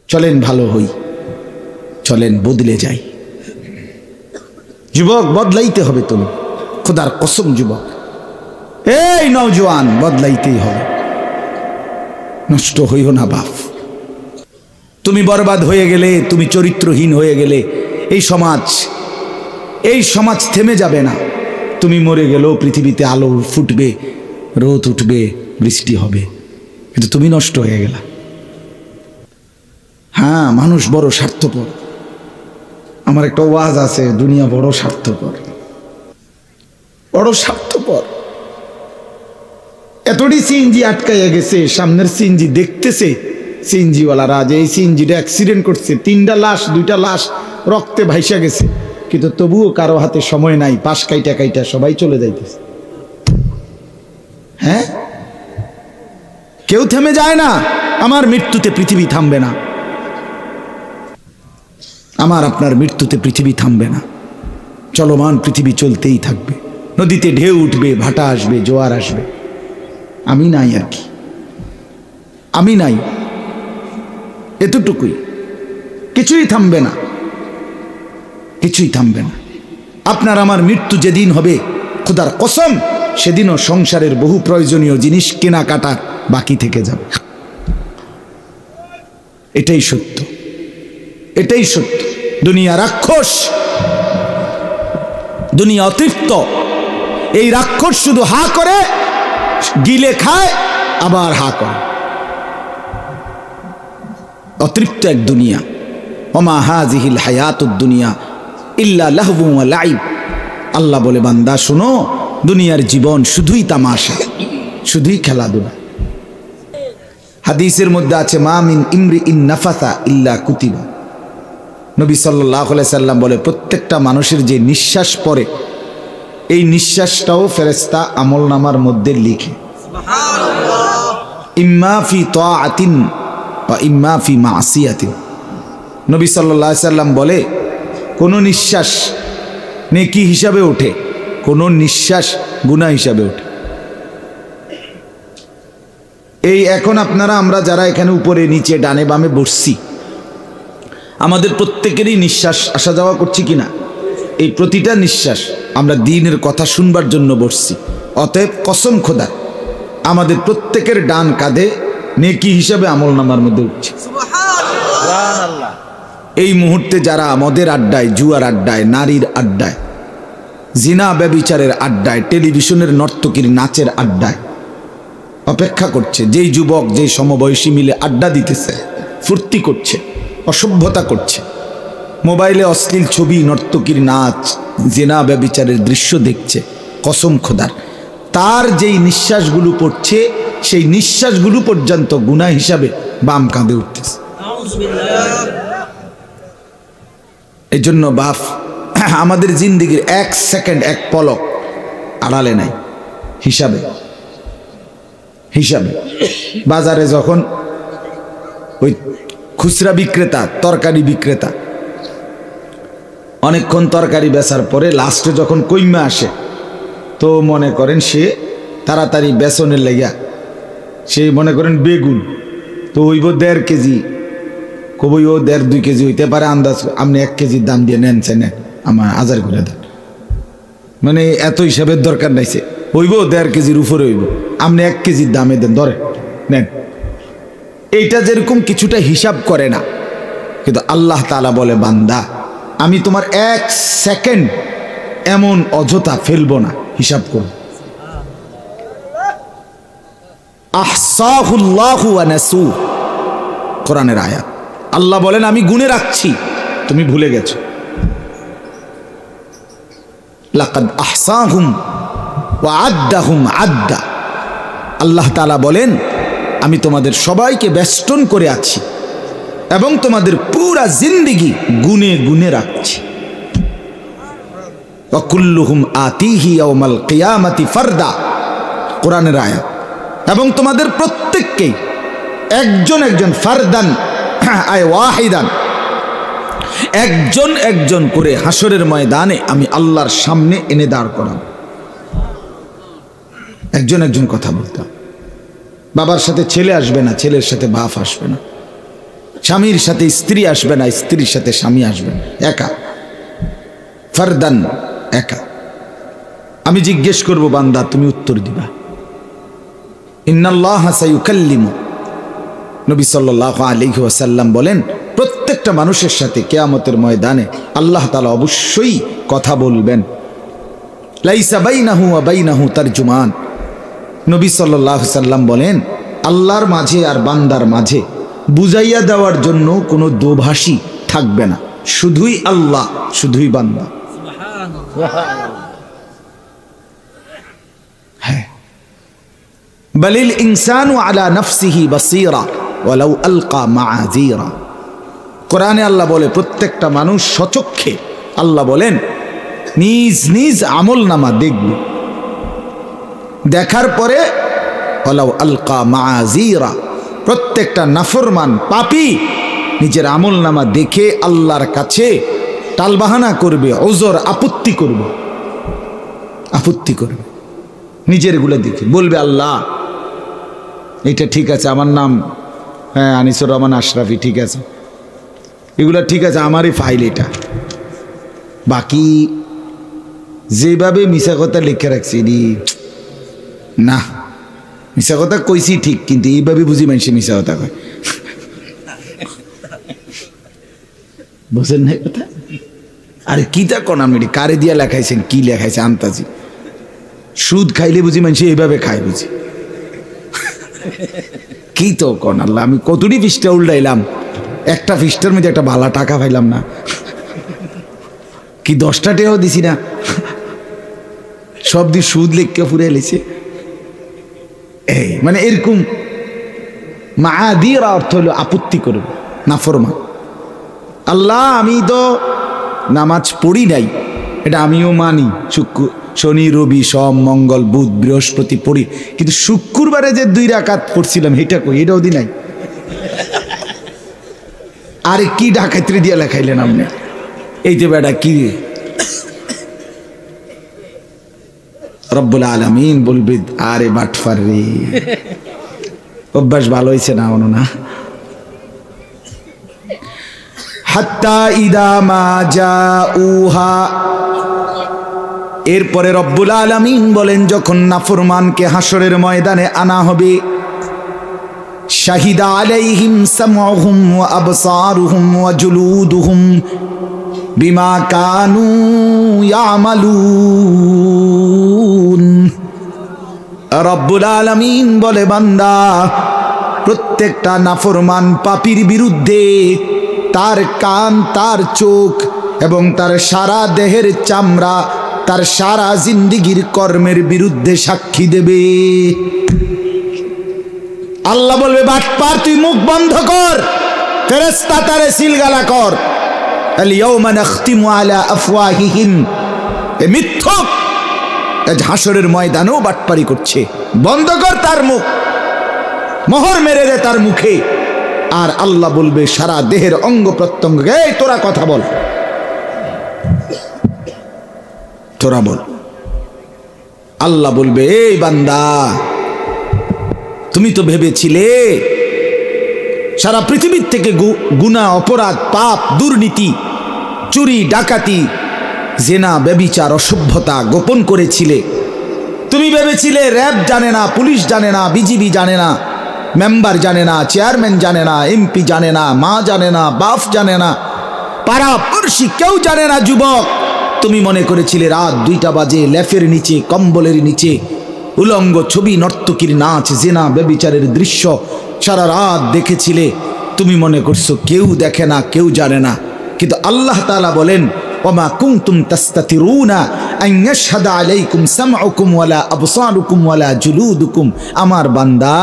চলেন ভালো হই, চলেন বদলে যাই। যুবক বদলাইতে হবে, তুমি খোদার কসম যুবক, এই নওজোয়ান বদলাইতেই হবে। নষ্ট হইও না বাপ। তুমি বরবাদ হয়ে গেলে, তুমি চরিত্রহীন হয়ে গেলে এই সমাজ থেমে যাবে না। তুমি মরে গেলেও পৃথিবীতে আলো ফুটবে, রোদ উঠবে, বৃষ্টি হবে, কিন্তু তুমি নষ্ট হয়ে গেলা। হ্যাঁ, মানুষ বড় স্বার্থপর। আমার একটা ওয়াজ আছে, দুনিয়া বড় স্বার্থপর, বড় স্বার্থপর। এতটি সিএনজি আটকাইয়া গেছে, সামনের সিএনজি দেখতেছে সিএনজিওয়ালারা যে এই সিএনজিটা অ্যাক্সিডেন্ট করছে, 3টা লাশ 2টা লাশ রক্তে ভাইসা গেছে, কিন্তু তবুও কারো হাতে সময় নাই, পাশ কাইটা সবাই চলে যাইতেছে। হ্যাঁ, কেউ থেমে যায় না। আমার মৃত্যুতে পৃথিবী থামবে না, আমার আপনার মৃত্যুতে পৃথিবী থামবে না। চলমান পৃথিবী চলতেই থাকবে। নদীতে ঢেউ উঠবে, ভাটা আসবে, জোয়ার আসবে, আমি নাই আর কি, আমি নাই, এতটুকুই। কিছুই থামবে না, কিছুই থামবে না। আপনার আমার মৃত্যু যেদিন হবে, খোদার কসম, সেদিনও সংসারের বহু প্রয়োজনীয় জিনিস কেনাকাটা বাকি থেকে যাবে। এটাই সত্য, এটাই সত্য। দুনিয়া রাক্ষস, দুনিয়া অতৃপ্ত। এই রাক্ষস শুধু হা করে, গিলে খায়, আবার হা করে। অতৃপ্ত এক দুনিয়া। ওমা হাযিহিল হায়াতুদ দুনিয়া ইল্লা লাহবু ওয়া লাইব। আল্লাহ বলে, বান্দা শুনো, দুনিয়ার জীবন শুধুই তামাশা, শুধুই খেলাধুলা। হাদিসের মধ্যে আছে, মা মিন ইমরিইন নাফাসা ইল্লা কুতিবা। নবী সাল্লাল্লাহু আলাইহি সাল্লাম বলে, প্রত্যেকটা মানুষের যে নিঃশ্বাস পড়ে, এই নিঃশ্বাসটাও ফেরেশতা আমলনামার মধ্যে লিখে। সুবহানাল্লাহ। ইম্মা ফি তাআতিন ওয়া ইম্মা ফি মাসিয়াতিন। নবী সাল্লাল্লাহু আলাইহি সাল্লাম বলে, কোন নিঃশ্বাস নেকি হিসাবে ওঠে, কোন নিঃশ্বাস গুনাহ হিসাবে ওঠে। এই এখন আমরা যারা এখানে উপরে নিচে ডানে বামে বসছি, আমাদের প্রত্যেকেরই নিঃশ্বাস আসা যাওয়া করছি কিনা? এই প্রতিটা নিঃশ্বাস আমরা দ্বীনের কথা শুনবার জন্য বসছি। অতএব কসম খোদা, আমাদের প্রত্যেকের ডান কাঁধে নেকি হিসাবে আমলনামার মধ্যে উঠছে। সুবহানাল্লাহ। এই মুহূর্তে যারা মদের আড্ডায়, জুয়ার আড্ডায়, নারীর আড্ডায়, জিনা ব্যভিচারের আড্ডায়, টেলিভিশনের নর্তকীর নাচের আড্ডায় অপেক্ষা করছে, যেই যুবক যেই সমবয়সী মিলে আড্ডা দিতেছে, ফুর্তি করছে, অসভ্যতা করছে, মোবাইলে অশ্লীল ছবি, নর্তকীর নাচ, জিনা ব্যভিচারের দৃশ্য দেখছে, কসম খোদার, তার যেই নিঃশ্বাসগুলো পড়ছে, সেই নিঃশ্বাসগুলো পর্যন্ত গুনাহ হিসাবে বাম কাঁধে উঠতেছে। এই জন্য বাপ, আমাদের জিন্দিগির 1 সেকেন্ড, 1 পলক আড়ালে নাই হিসাবে। বাজারে যখন ওই খুচরা বিক্রেতা, তরকারি বিক্রেতা অনেকক্ষণ তরকারি বেচার পরে লাস্টে যখন কইমা আসে, তো মনে করেন সে তাড়াতাড়ি বেসনের লেগা, সে মনে করেন বেগুন তো হইব 1.5 কেজি, কবই ও 1.5-2 কেজি হইতে পারে, আন্দাজ আপনি 1 কেজির দাম দিয়ে নেন, আমার 1000 করে দেন, মানে এত হিসাবের দরকার নাইছে, হইব 1.5 কেজির উপরে হইব, আপনি 1 কেজির দামে দেন, ধরে নেন। এইটা যেরকম কিছুটা হিসাব করে না, কিন্তু আল্লাহ তাআলা বলে, বান্দা আমি তোমার 1 সেকেন্ড এমন অযথা ফেলবো না, হিসাব করো। আহসাহুল্লাহু ওয়া নাসু, কোরআনের আয়াত। আল্লাহ বলেন, আমি গুনে রাখছি, তুমি ভুলে গেছো। লাকাদ আহসাহুম ওয়া আদ্দাহুম আদ্দা। আল্লাহ তাআলা বলেন, আমি তোমাদের সবাইকে বেষ্টন করে আছি এবং তোমাদের পুরা জিন্দেগি গুনে গুনে রাখছি। ওয়া কুল্লুহুম আতিহি ইয়াউমাল কিয়ামাতি ফারদা, কোরআনের আয়াত। এবং তোমাদের প্রত্যেককেই একজন একজন, ফারদান আয় ওয়াহিদান, একজন একজন করে হাসরের ময়দানে আমি আল্লাহর সামনে এনে দাঁড় করাব। একজন একজন কথা বলতাম। বাবার সাথে ছেলে আসবে না, ছেলের সাথে বাপ আসবে না, স্বামীর সাথে স্ত্রী আসবে না, স্ত্রীর সাথে স্বামী আসবে না, একা, ফারদান, একা। আমি জিজ্ঞেস করব বান্দা, তুমি উত্তর দিবা। ইন্নাল্লাহা সায়ুকাল্লিমু, নবী সাল্লাল্লাহু আলাইহি ওয়াসাল্লাম বলেন প্রত্যেকটা মানুষের সাথে কিয়ামতের ময়দানে আল্লাহ তাআলা অবশ্যই কথা বলবেন। লাইসা বাইনাহু ওয়া বাইনাহু তারজুমান, নবী সাল্লাল্লাহু আলাইহি ওয়াসাল্লাম বলেন আল্লাহর মাঝে আর বান্দার মাঝে বুঝাইয়া দেওয়ার জন্য কোনো দোভাষী থাকবে না, শুধুই আল্লাহ, শুধুই বান্দা। হ্যাঁ, বালিল ইনসানু আলা নাফসিহি বাসীরা ওয়ালাউ আলকা মাআযীরা। কোরআনে আল্লাহ বলে প্রত্যেকটা মানুষ সচক্ষে, আল্লাহ বলেন নিজ নিজ আমল নামা দেখবে, দেখার পরে ওয়ালাউ আলকা মাআযীরা, প্রত্যেকটা নাফরমান পাপী নিজের আমল নামা দেখে আল্লাহর কাছে টালবাহানা করবে, ওজর আপত্তি করবে, আপত্তি করবে নিজের গুলো দেখে, বলবে আল্লাহ এটা ঠিক আছে, আমার নাম হ্যাঁ আনিসুর রহমান আশরাফি, ঠিক আছে, এগুলা ঠিক আছে, আমারই ফাইল এটা, বাকি যেভাবে মিশা কথা লিখে রাখছি না, মিশা কথা কইছি ঠিক, কিন্তু এইভাবে বুঝি মানুষে মিশা কথা কয়, বুঝেন না কথা? আরে কি তা কোন আপনি কারে দিয়া লেখাইছেন, কি লেখাইছে আন্তাজি, সুদ খাইলে বুঝি মানুষে এইভাবে খায় বুঝি, কি তো কোন আল্লাহ, আমি কতটি পৃষ্ঠা উল্টাইলাম, একটা পৃষ্ঠার মধ্যে একটা ভালো টাকা পাইলাম না, কি 10টা টাকাও দিছি না, সব দিয়ে সুদ লেখকে ফুরে এলেছে। এই মানে এরকম মাআযীরা অর্থ হলো আপত্তি করবে, নাফরমান। আল্লাহ আমি তো নামাজ পড়ি নাই, এটা আমিও মানি, শনি রবি সোম মঙ্গল বুধ বৃহস্পতি পড়ি, কিন্তু শুক্রবারে যে 2 রাকাত পড়ছিলাম এটা কই, এটাও দি নাই। আরে কি ডাকাইত্রি দিয়া লেখাইলেন আপনি, এই যে বেটা কি, রব্বুল আলামিন বলবে আরে বাটফার রে, অভ্যাস ভালো হয়েছে না অন্য না। হাত্তা ইদা মা জাউহা, এরপরে রব্বুল আলামিন বলেন যখন নাফরমানকে হাসরের ময়দানে আনা হবে, শাহিদা আলাইহিম সামউহুম ওয়া আবসারুহুম ওয়া জুলুদুহুম বিমা কানু ইয়ামালুন। রব্বুল আলামিন বলে বান্দা প্রত্যেকটা নাফরমান পাপীর বিরুদ্ধে তার কান, তার চোখ এবং তার সারা দেহের চামড়া তার সারা জিন্দিগির কর্মের বিরুদ্ধে সাক্ষী দেবে। আল্লাহ বলবে বাটপার তুই মুখ বন্ধ কর, ফেরেশতা তারে সিলগালা কর, আল ইয়াউমা নাখতিমু আলা আফওয়াহিহিম, এ মিথ্যক আজ হাসরের ময়দানেও বাটপারি করছে, বন্ধ কর তার মুখ, মোহর মেরে দে তার মুখে। আর আল্লাহ বলবে সারা দেহের অঙ্গ প্রত্যঙ্গ, এই তোরা কথা বল, তোরা বল। আল্লাহ বলবে এই বান্দা তুমি তো ভেবেছিলে সারা পৃথিবীর থেকে গুনাহ, অপরাধ, পাপ, দুর্নীতি, চুরি, ডাকাতি, জেনা, ব্যভিচার, অসভ্যতা গোপন করেছিলে। তুমি ভেবেছিলে র্যাব জানে না, পুলিশ জানে না, বিজিবি জানে না, মেম্বার জানে না, চেয়ারম্যান জানে না, এমপি জানে না, মা জানে না, বাপ জানে না, পাড়া পড়শি কেউ জানে না। যুবক তুমি মনে করেছিলে রাত 2টা বাজে লেফের নিচে, কম্বলের নিচে উলঙ্গ ছবি, নর্তকীর নাচ, জেনা, ব্যভিচারের দৃশ্য সারা রাত দেখেছিলে। তুমি মনে করছো কেউ দেখে না, কেউ জানে না, কিন্তু আল্লাহ তাআলা বলেন ওমা কুনতুম তাস্তাতিরুনা আন ইয়াশহাদা আলাইকুম সামউকুম ওয়ালা আবসারুকুম ওয়ালা জুলুদুকুম। আমার বান্দা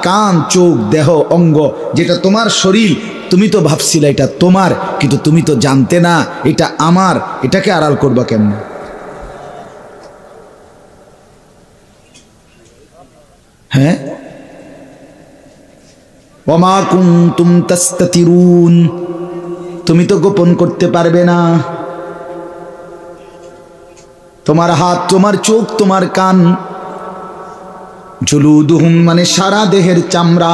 কান, চোখ, দেহ, অঙ্গ যেটা তোমার শরীর, তুমি তো ভাবছিলে এটা তোমার, কিন্তু তুমি তো জানতে না এটা আমার, এটাকে আড়াল করবা কেমন? হ্যাঁ, ওমা কুনতুম তাস্তাতিরুন, তুমি তো গোপন করতে পারবে না। তোমার হাত, তোমার চোখ, তোমার কান, জুলুদুহুম মানে সারা দেহের চামড়া,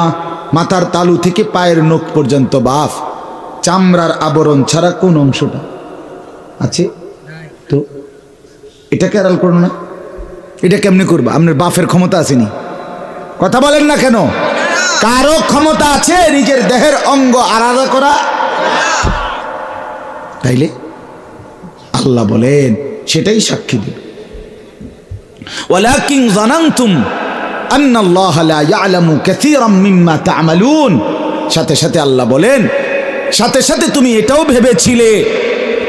মাথার তালু থেকে পায়ের নখ পর্যন্ত বাফ, চামড়ার আবরণ ছাড়া কোন অংশটা আছে? তো এটা কেরাল করো না, এটা কেমনে করবা? আপনার বাফের ক্ষমতা আসেনি? কথা বলেন না কেন? কারো ক্ষমতা আছে নিজের দেহের অঙ্গ আলাদা করা? তাইলে আল্লাহ বলেন সেটাই সাক্ষী দিবে। ওয়ালাকিন যানানতুম আন্নাল্লাহা লা ইয়ালামু কাসীরাম মিম্মা তা'মালুন। সাথে সাথে আল্লাহ বলেন, সাথে সাথে তুমি এটাও ভেবেছিলে,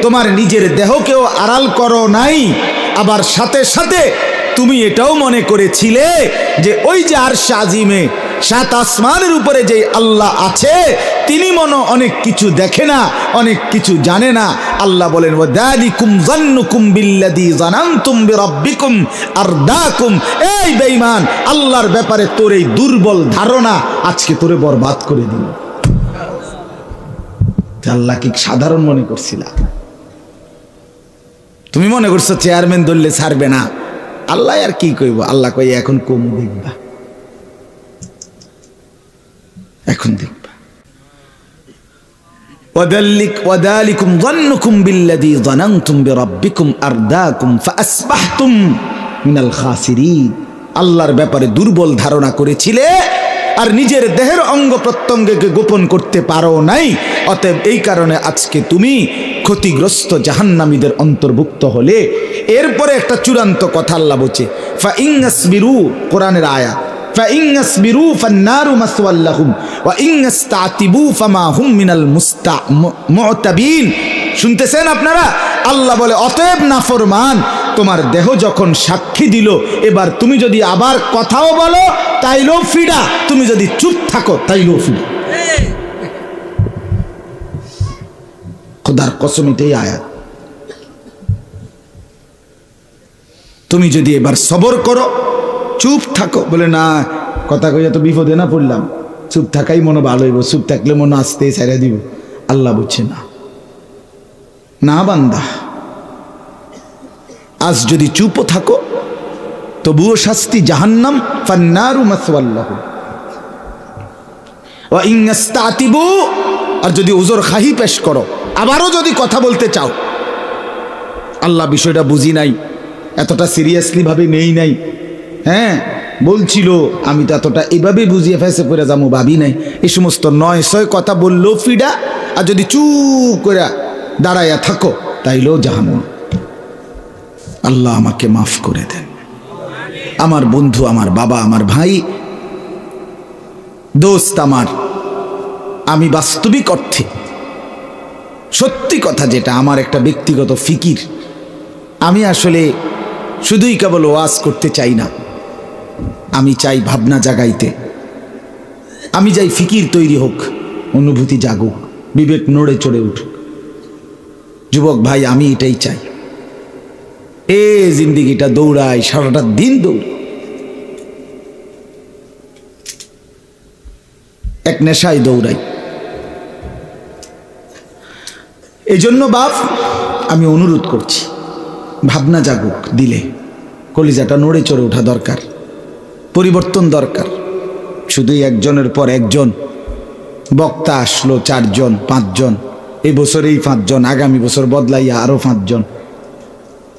তোমার নিজের দেহকেও আড়াল করো নাই, আবার সাথে সাথে তুমি এটাও মনে করেছিলে যে ওই যে আরশ আজিমে 7 আসমানের উপরে যে আল্লাহ আছে তিনি মনে অনেক কিছু দেখে না, অনেক কিছু জানে না। আল্লাহ বলেন ওয়াদালিকুম যান্নুকুম বিল্লাযী যানানতুম বিরাব্বিকুম আরদাকুম। এই বেঈমান, আল্লাহর ব্যাপারে তোর এই দুর্বল ধারণা আজকে তোরে বরবাদ করে দিল। আল্লাহ কি সাধারণ মনে করছিলা? তুমি মনে করছো চেয়ারম্যান ধরলে ছাড়বে না? আল্লাহ আর কি কইব? আল্লাহ কই এখন কম দেখবা, এখন দেখবা। ওয়াদালিকুম যান্নুকুম বিল্লাযী যানানতুম বিরাব্বিকুম আরদাকুম ফাআসবাহতুম মিনাল খাসিরিন। আল্লাহর ব্যাপারে দুর্বল ধারণা করেছিলে আর নিজের দেহের অঙ্গ প্রত্যঙ্গকে গোপন করতে পারো নাই, অতএব এই কারণে আজকে তুমি ক্ষতিগ্রস্ত জাহান্নামীদের অন্তর্ভুক্ত হলে। এরপরে একটা চূড়ান্ত কথা আল্লাহ বলছে, ফাইন ইয়াসবিরু, কোরআনের আয়াত, ফাইন ইয়াসবিরু ফান্নারু মাসওয়াল লাহুম ওয়া ইন ইস্তাতিবু ফামা হুম মিনাল মুতাবিন। শুনতেছেন আপনারা? আল্লাহ বলে অতএব নাফরমান, তোমার দেহ যখন সাক্ষী দিল, এবার তুমি যদি আবার কথাও বলো তাইলেও ফিডা, তুমি যদি চুপ থাকো তাইলেও ফিডা। খোদার কসম এটাই আয়াত। তুমি যদি এবার সবর করো, চুপ থাকো, বলে না কথা কইয়া তো বিপদে না পড়লাম, চুপ থাকাই মনে ভালো হইব, চুপ থাকলে মনে আসতে ছেড়ে দিব। আল্লাহ বলছে না, না বান্দা, আজ যদি চুপও থাকো তবুও শাস্তি জাহান্নাম, ফান্নারু মাসওয়াল লাহুম ওয়া ইন ইস্তাতিবু। আর যদি উযর খাহি পেশ করো, আবারও যদি কথা বলতে চাও, আল্লাহ বিষয়টা বুঝি নাই, এতটা সিরিয়াসলি ভাবে নেই নাই, হ্যাঁ বলছিল, আমি তো এতটা এভাবে বুঝিয়ে ফেসে করে যাবো ভাবি নাই। এই সমস্ত 900 কথা বললেও ফিডা, আর যদি চুপ করে দাঁড়াইয়া থাকো তাইলেও জাহান্নাম। আল্লাহ আমাকে মাফ করে দেন। আমার বন্ধু, আমার বাবা, আমার ভাই, দোস্ত আমার, আমি বাস্তবিক অর্থে সত্যি কথা যেটা আমার একটা ব্যক্তিগত ফিকির, আমি আসলে শুধুই কেবল ওয়াজ করতে চাই না, আমি চাই ভাবনা জাগাইতে, আমি চাই ফিকির তৈরি হোক, অনুভূতি জাগুক, বিবেক নড়ে চড়ে উঠুক। যুবক ভাই, আমি এটাই চাই। এ জিন্দিগিটা দৌড়াই, সারাটা দিন দৌড়, এক নেশায় দৌড়াই। এই জন্য বাপ আমি অনুরোধ করছি, ভাবনা জাগুক দিলে, কলিজাটা নড়ে চড়ে ওঠা দরকার, পরিবর্তন দরকার। শুধুই একজনের পর একজন বক্তা আসলো, 4 জন 5 জন, এই বছরেই 5 জন, আগামী বছর বদলাইয়া আরো 5 জন,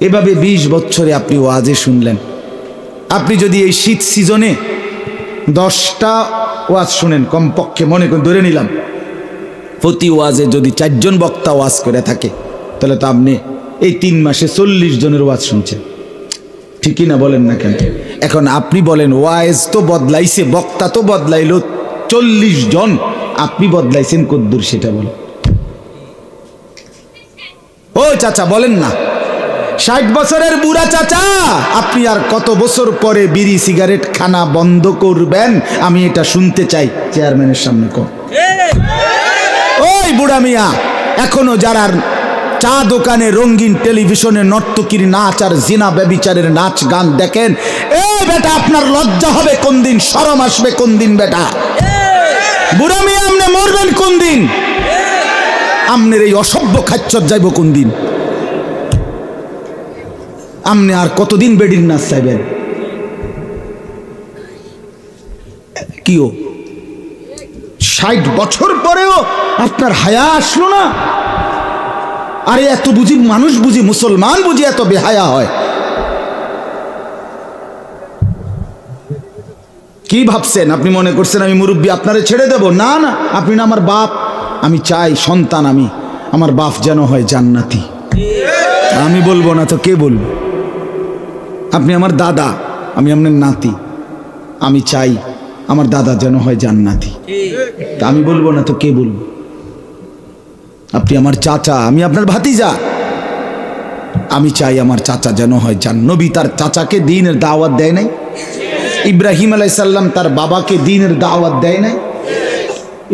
এভাবে 20 বছরে আপনি ওয়াজে শুনলেন। আপনি যদি এই শীত সিজনে 10টা ওয়াজ শুনেন, কমপক্ষে মনে করে ধরে নিলাম প্রতি ওয়াজে যদি 4 জন বক্তা ওয়াজ করে থাকে, তাহলে তো আপনি এই 3 মাসে 40 জনের ওয়াজ শুনছেন, ঠিকই না? বলেন না কেন? এখন আপনি বলেন, ওয়াজ তো বদলাইছে, বক্তা তো বদলাইলো 40 জন, আপনি বদলাইছেন কদ্দুর সেটা বলেন। ও চাচা বলেন না, 60 বছরের বুড়া চাচা, আপনি আর কত বছর পরে বিড়ি সিগারেট খানা বন্ধ করবেন? আমি এটা শুনতে চাই চেয়ারম্যানের সামনে। কর ওই বুড়া মিয়া, এখনো যারা চা দোকানে, রঙিন টেলিভিশনে নর্তকীর নাচ আর জিনা ব্যভিচারের নাচ গান দেখেন, এ বেটা আপনার লজ্জা হবে কোন দিন? শরম আসবে কোন দিন? বেটা বুড়া মিয়া, আপনি মরবেন কোন দিন? আমনের এই অসভ্য খাচ্চর যাইব কোন দিন? আমনে আর কতদিন বেডির নাচ চাইবেন? কিও 60 বছর পরেও আপনার হায়া আসলো না? আরে এত বুঝি মানুষ, বুঝি মুসলমান বুঝি এত বেহায়া হয়? কি ভাবছেন? আপনি মনে করছেন আমি মুরব্বী আপনারে ছেড়ে দেব? না না, আপনি না আমার বাপ। আমি চাই সন্তান, আমি আমার বাপ যেন হয় জান্নাতি। আমি বলবো না তো কে বলবে? আপনি আমার দাদা, আমি আপনার নাতি। আমি চাই আমার দাদা যেন হয় জান্নাতি। তা আমি বলবো না তো কে বলবে? আপনি আমার চাচা, আমি আপনার ভাতিজা। আমি চাই আমার চাচা যেন হয় নবী তার চাচাকে দ্বীনের দাওয়াত দেয় নাই? ইব্রাহিম আলাইহিস সালাম তার বাবাকে দ্বীনের দাওয়াত দেয় নাই?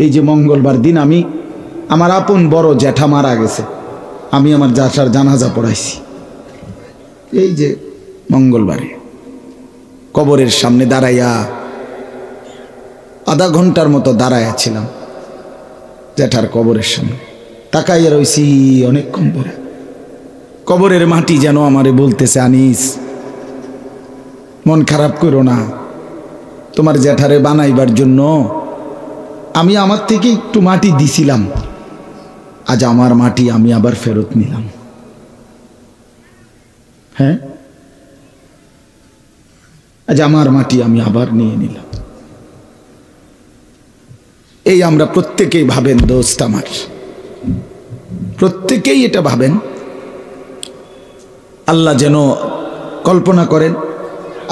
এই যে মঙ্গলবার দিন আমি, আমার আপন বড় জ্যাঠা মারা গেছে, আমি আমার জ্যাঠার জানাজা পড়াইছি। এই যে মঙ্গলবারে কবরের সামনে দাঁড়াইয়া আধা ঘন্টার মতো দাঁড়াইয়া ছিলাম জ্যাঠার কবরের সামনে, তাকাইয়া রইছি অনেকক্ষণ পরে। কবরের মাটি যেন আমারে বলতেছে, আনিস মন খারাপ করো না, তোমার জ্যাঠারে বানাইবার জন্য আমি আমার থেকে একটু মাটি দিছিলাম, আজ আমার মাটি আমি আবার ফেরত নিলাম। হ্যাঁ, আজ আমার মাটি আমি আবার নিয়ে নিলাম। এই আমরা প্রত্যেকেই ভাবেন দোস্ত আমার, প্রত্যেকেই এটা ভাবেন। আল্লাহ যেন কল্পনা করেন,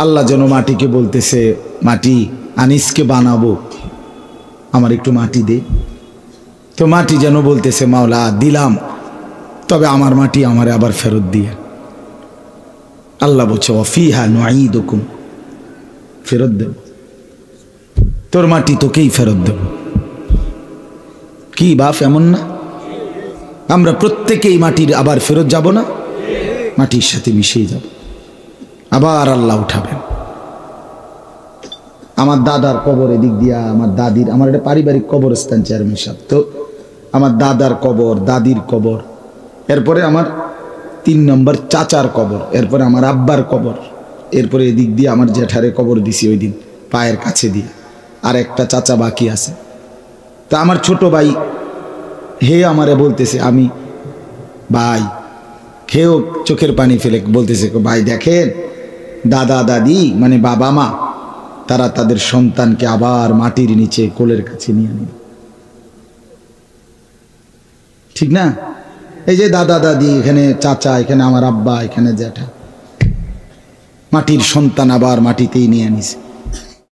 আল্লাহ যেন মাটিকে বলতেছে, মাটি আনিসকে বানাবো, আমার একটু মাটি দে। তো মাটি যেন বলতেছে, মাওলা দিলাম, তবে আমার মাটি আমারে আবার ফেরত দিয়ে। আল্লাহ বলছে, ওয়াফিহা নুঈদুকুম, ফেরত দেব, তোর মাটি তোকেই ফেরত দেব। কি বাপ এমন না? আমরা প্রত্যেকেই মাটির আবার ফেরত যাব না? মাটির সাথে মিশিয়ে যাব, আবার আল্লাহ উঠাবেন। আমার দাদার কবর এদিক দিয়া, আমার দাদির, আমার একটা পারিবারিক কবরস্থান চেয়ারম্যান সাহেব, তো আমার দাদার কবর, দাদির কবর, এরপরে আমার 3 নম্বর চাচার কবর, এরপরে আমার আব্বার কবর, এরপরে এদিক দিয়ে আমার জ্যাঠারে কবর দিছি ওই দিন পায়ের কাছে দিয়ে, আর একটা চাচা বাকি আছে। তা আমার ছোট ভাই হে আমারে বলতেছে, আমি ভাই খেয়েও চোখের পানি ফেলে বলতেছে, ভাই দেখেন দাদা দাদি মানে বাবা মা, তারা তাদের সন্তানকে আবার মাটির নিচে কোলের কাছে নিয়ে নিল। ঠিক না? এই যে দাদা দাদি, এখানে চাচা, এখানে আমার আব্বা, এখানে জ্যাঠা, মাটির সন্তান আবার মাটিতেই নিয়ে নিছে।